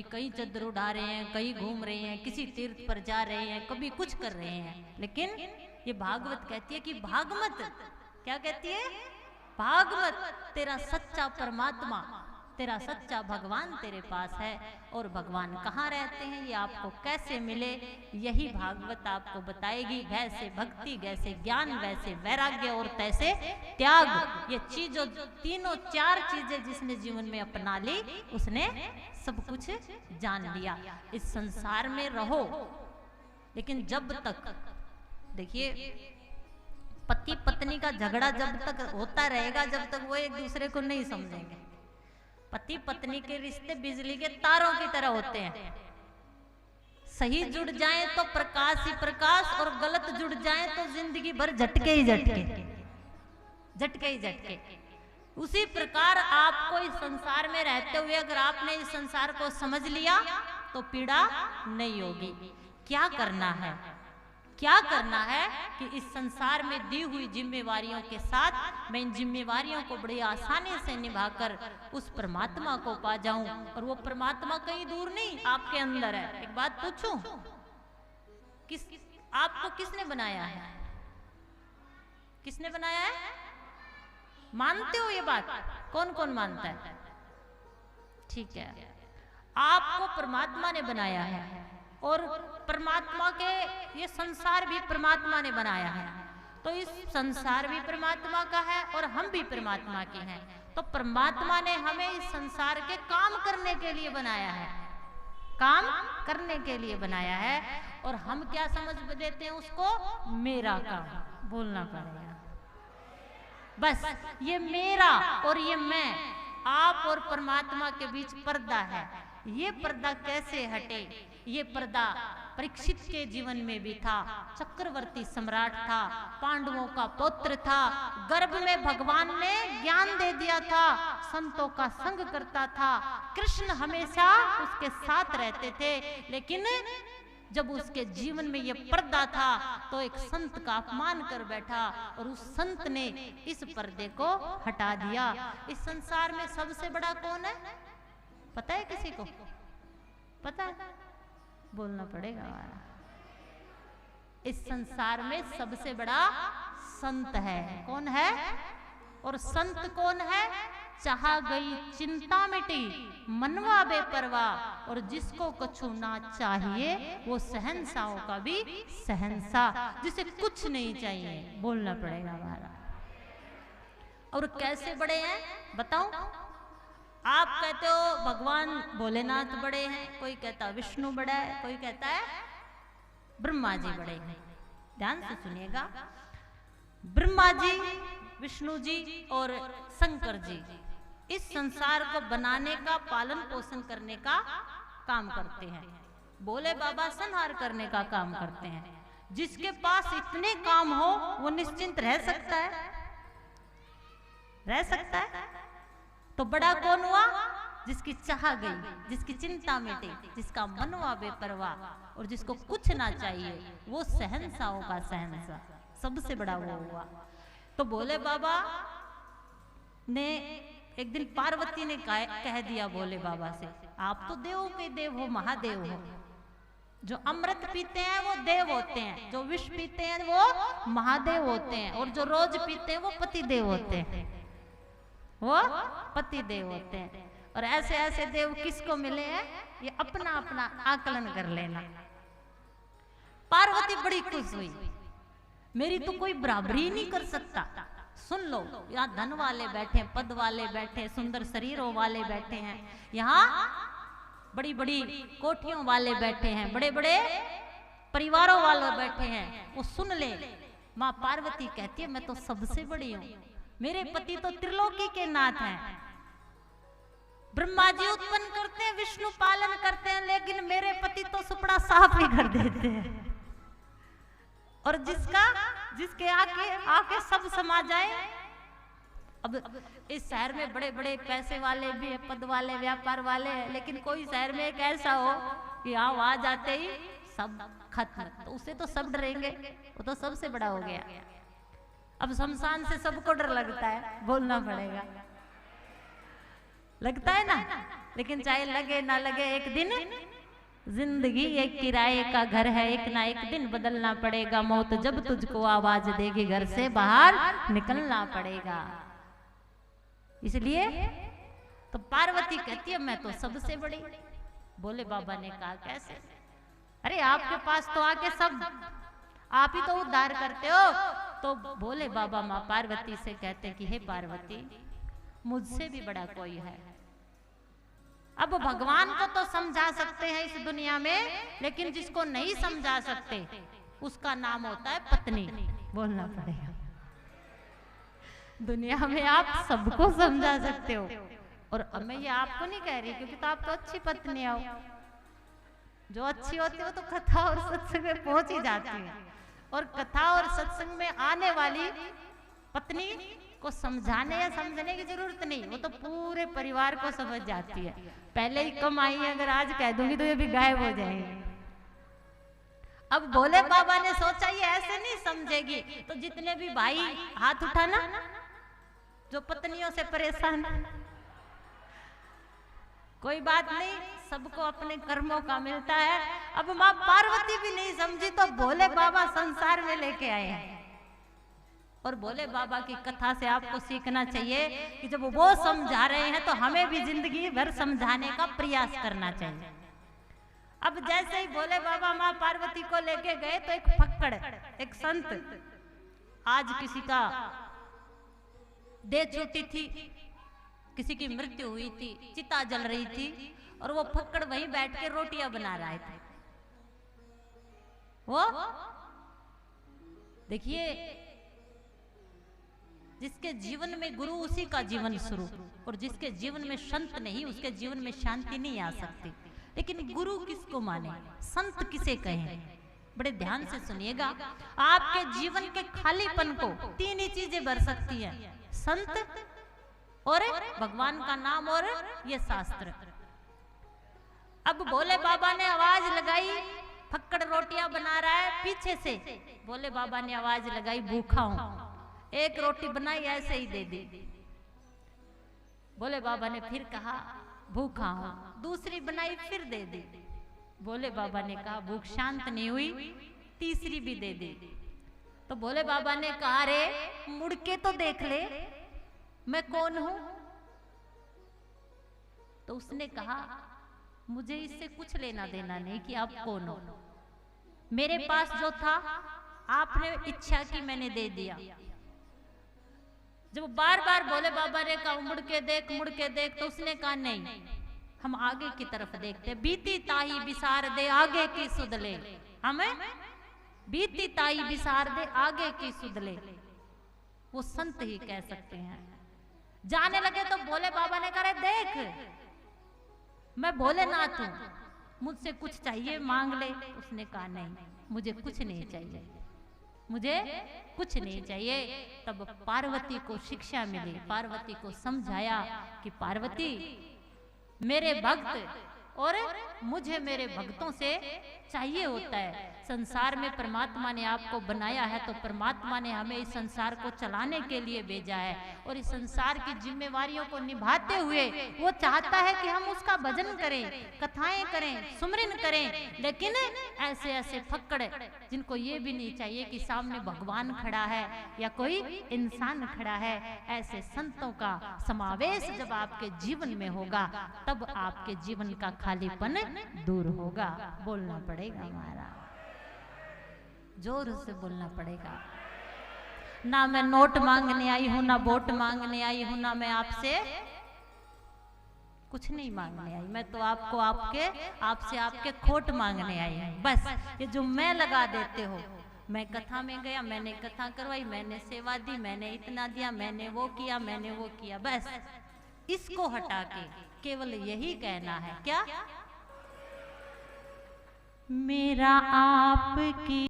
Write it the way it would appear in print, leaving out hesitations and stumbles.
कहीं चद्दर उड़ा रहे हैं, कहीं घूम रहे हैं, किसी तीर्थ पर जा रहे हैं, कभी कुछ कर रहे हैं, लेकिन ये भागवत कहती है कि भागमत, क्या कहती है? भागमत, तेरा सच्चा परमात्मा, तेरा सच्चा भगवान तेरे पास है, और भगवान कहाँ रहते हैं, ये आपको कैसे मिले, यही भागवत आपको बताएगी। वैसे भक्ति, वैसे ज्ञान, वैसे वैराग्य और तैसे त्याग, ये चीजों, तीनों चार चीजें जिसने जीवन में अपना ली उसने सब कुछ जान लिया। इस संसार में रहो, लेकिन जब तक, देखिए पति पत्नी का झगड़ा जब तक होता रहेगा, जब तक वो एक दूसरे को नहीं समझेंगे। पति पत्नी के रिश्ते बिजली के तारों की तरह होते हैं, सही जुड़ जाए तो प्रकाश ही प्रकाश, और गलत जुड़ जाए तो जिंदगी भर झटके ही झटके, झटके ही झटके। उसी प्रकार आपको इस संसार में रहते हुए अगर आपने इस संसार को समझ लिया तो पीड़ा नहीं होगी। क्या करना है, क्या करना है कि इस संसार में दी हुई जिम्मेवारियों के साथ मैं इन जिम्मेवारियों को बड़ी आसानी से निभाकर उस परमात्मा को पा जाऊं, और वो परमात्मा कहीं दूर नहीं, आपके अंदर है। एक बात पूछूं, आपको किसने बनाया है? किसने बनाया है? मानते हो ये बात? कौन कौन मानता है? ठीक है, आपको परमात्मा ने बनाया है, और परमात्मा के ये संसार भी परमात्मा ने बनाया है, तो इस संसार भी परमात्मा का है और हम भी परमात्मा के हैं। तो परमात्मा ने हमें इस संसार के काम करने के लिए बनाया है, काम करने के लिए बनाया है, और हम क्या समझ देते हैं उसको? मेरा काम। बोलना पड़ेगा, बस ये मेरा और ये मैं, आप और परमात्मा के बीच पर्दा है। ये पर्दा कैसे हटे? ये पर्दा परीक्षित के जीवन में भी था, चक्रवर्ती सम्राट था, पांडवों का पुत्र था, गर्भ में भगवान ने ज्ञान दे दिया था, संतों का संग करता था, कृष्ण हमेशा उसके साथ रहते थे, लेकिन जब उसके जीवन में ये पर्दा था तो एक संत का अपमान कर बैठा, और उस संत ने इस पर्दे को हटा दिया। इस संसार में सबसे बड़ा कौन है? पता है किसी को? पता है? बोलना पड़ेगा। इस संसार में सबसे बड़ा संत है। कौन है? और संत कौन है? चाहा गई चिंता मिटी, मनवा बेपरवाह, और जिसको कछु ना चाहिए वो शहंशाहों का भी शहंशाह, जिसे कुछ नहीं चाहिए। बोलना पड़ेगा हमारा। और कैसे बड़े हैं बताऊं? आप कहते हो भगवान भोलेनाथ बड़े हैं, कोई कहता विष्णु बड़ा है, कोई कहता है ब्रह्मा जी बड़े हैं। ध्यान से सुनिएगा, ब्रह्मा जी, विष्णु जी और शंकर जी इस संसार को बनाने का, पालन पोषण करने का काम करते हैं। भोले बाबा संहार करने का काम करते हैं। जिसके पास इतने काम हो वो निश्चिंत रह सकता है? रह सकता है? तो बड़ा कौन हुआ? जिसकी चाह गई, जिसकी चिंता मिटी, जिसका मन हुआ बेपरवाह, और जिसको कुछ ना चाहिए वो शहंशाहों का शहंशाह, सबसे बड़ा वो हुआ। तो भोले बाबा ने एक दिन पार्वती ने कह दिया भोले बाबा से, आप तो देवों के देव हो, महादेव हो। जो अमृत पीते हैं वो देव होते हैं, जो विष पीते हैं वो महादेव होते हैं, और जो रोज पीते हैं वो पति देव होते हैं, वो पति देव होते हैं। और ऐसे ऐसे देव किसको मिले हैं, ये अपना अपना आकलन कर लेना। पार्वती बड़ी खुश हुई, मेरी तो कोई बराबरी नहीं कर सकता। सुन लो, यहाँ धन वाले बैठे, पद वाले बैठे, सुंदर शरीरों वाले बैठे हैं, यहाँ बड़ी बड़ी कोठियों वाले बैठे हैं, बड़े बड़े परिवारों वाले बैठे हैं। वो सुन ले, माँ पार्वती कहती है मैं तो सबसे बड़ी हूँ, मेरे पति तो त्रिलोकी के नाथ हैं। ब्रह्मा जी उत्पन्न करते हैं, विष्णु पालन करते हैं, लेकिन मेरे पति तो सुपड़ा साफ ही कर देते हैं। और जिसके आके सब समा जाए। अब इस शहर में बड़े बड़े पैसे वाले भी है, पद वाले, व्यापार वाले हैं, लेकिन कोई शहर में एक ऐसा हो कि आ जाते ही सब खत्म, तो उसे तो सब डरेंगे, वो तो सबसे बड़ा हो गया। अब शमशान से सबको डर लगता है, बोलना पड़ेगा। लगता है ना, लेकिन चाहे लगे ना लगे एक दिन जिंदगी एक किराए का घर है, एक ना एक दिन बदलना पड़ेगा। मौत जब तुझको आवाज देगी घर से बाहर निकलना पड़ेगा। इसलिए तो पार्वती कहती है मैं तो सबसे बड़ी। भोले बाबा ने कहा कैसे? अरे आपके पास तो आके सब आप ही तो उद्धार करते हो। तो भोले बाबा माँ पार्वती से कहते कि हे पार्वती, मुझसे भी बड़ा कोई है। अब भगवान को तो समझा सकते हैं इस दुनिया में, लेकिन जिसको नहीं समझा सकते उसका नाम होता है पत्नी। बोलना पड़ेगा। दुनिया में आप सबको समझा सकते हो, और मैं ये आपको नहीं कह रही क्योंकि तो आप तो अच्छी पत्नी हो। जो अच्छी होती है तो कथा और सत्संग में पहुंच ही जाती है, और कथा और सत्संग में आने वाली पत्नी को समझाने या समझने की जरूरत नहीं, वो तो पूरे परिवार को समझ जाती है। पहले ही कम आई है, अगर आज कह दूंगी तो ये भी गायब हो जाएंगे। अब भोले बाबा ने सोचा ये ऐसे नहीं समझेगी, तो जितने भी भाई हाथ उठाना जो पत्नियों से परेशान। कोई बात नहीं, सबको अपने कर्मों का मिलता है। अब माँ पार्वती भी नहीं समझी तो भोले बाबा संसार में लेके आए हैं। और भोले बाबा की कथा से आपको सीखना चाहिए कि जब वो समझा रहे हैं तो हमें भी जिंदगी भर समझाने का प्रयास करना चाहिए। अब जैसे ही भोले बाबा माँ पार्वती को लेके गए तो एक फक्कड़, एक संत, आज किसी का देह छूटी थी, किसी की मृत्यु हुई थी, चिता जल रही थी, और वो फक्कड़ वहीं बैठ के रोटियां बना रहा था। वो देखिए, जिसके जीवन में गुरु उसी का जीवन शुरू, और जिसके जीवन में संत नहीं उसके जीवन में शांति नहीं आ सकती। लेकिन गुरु किसको माने, संत किसे कहें? बड़े ध्यान से सुनिएगा। आपके जीवन के खालीपन को तीन ही चीजें भर सकती हैं, संत और भगवान का नाम और ये शास्त्र। अब भोले बाबा ने आवाज लगाई, फक्कड़ रोटियां बना रहा है, पीछे से भोले बाबा ने आवाज लगाई, भूखा हूं। एक रोटी बनाई, ऐसे ही दे दी। भोले बाबा ने फिर कहा भूखा हूं, दूसरी बनाई, फिर दे दी। भोले बाबा ने कहा भूख शांत नहीं हुई, तीसरी भी दे दी। तो भोले बाबा ने कहा रे मुड़ के तो देख ले, मैं कौन हूं? तो उसने कहा मुझे इससे कुछ लेना देना नहीं कि आप कौन हो। मेरे पास जो था आपने इच्छा की, मैंने दे दिया। जब बार बार भोले बाबा ने कहा मुड़ के देख, मुड़ के देख, तो उसने कहा नहीं, हम आगे की तरफ देखते। बीती ताही बिसार दे आगे की सुध ले, हमें बीती ताही बिसार दे आगे की सुध ले। वो संत ही कह सकते हैं। जाने लगे तो भोले बाबा ने कहा देख, मैं भोलेनाथ हूं, मुझसे कुछ चाहिए मांग ले। उसने कहा नहीं, मुझे कुछ नहीं चाहिए, मुझे कुछ नहीं चाहिए। तब पार्वती को शिक्षा मिली, पार्वती को समझाया कि पार्वती, मेरे भक्त और मुझे मेरे भक्तों से चाहिए होता है। संसार में परमात्मा ने आपको बनाया है, तो परमात्मा ने हमें इस संसार को चलाने के लिए भेजा है, और इस संसार की जिम्मेवारियों को निभाते हुए वो चाहता है कि हम उसका भजन करें, कथाएं करें, सुमरन करें। लेकिन ऐसे ऐसे फक्कड़ जिनको ये भी नहीं चाहिए कि सामने भगवान खड़ा है या कोई इंसान खड़ा है, ऐसे संतों का समावेश जब आपके जीवन में होगा तब आपके जीवन का खालीपन दूर होगा। बोलना पड़ेगा, हमारा जोर से बोलना पड़ेगा। ना मैं नोट मांगने आई हूं, ना वोट मांगने आई हूं, ना मैं आपसे कुछ नहीं मांगने आई। मैं तो आपको आपसे आपके खोट मांगने आई हूं। बस ये जो मैं लगा देते हो, मैं कथा में गया, मैंने कथा करवाई, मैंने सेवा दी, मैंने इतना दिया, मैंने वो किया, मैंने वो किया, बस इसको हटा के केवल यही कहना है, क्या? मेरा आपकी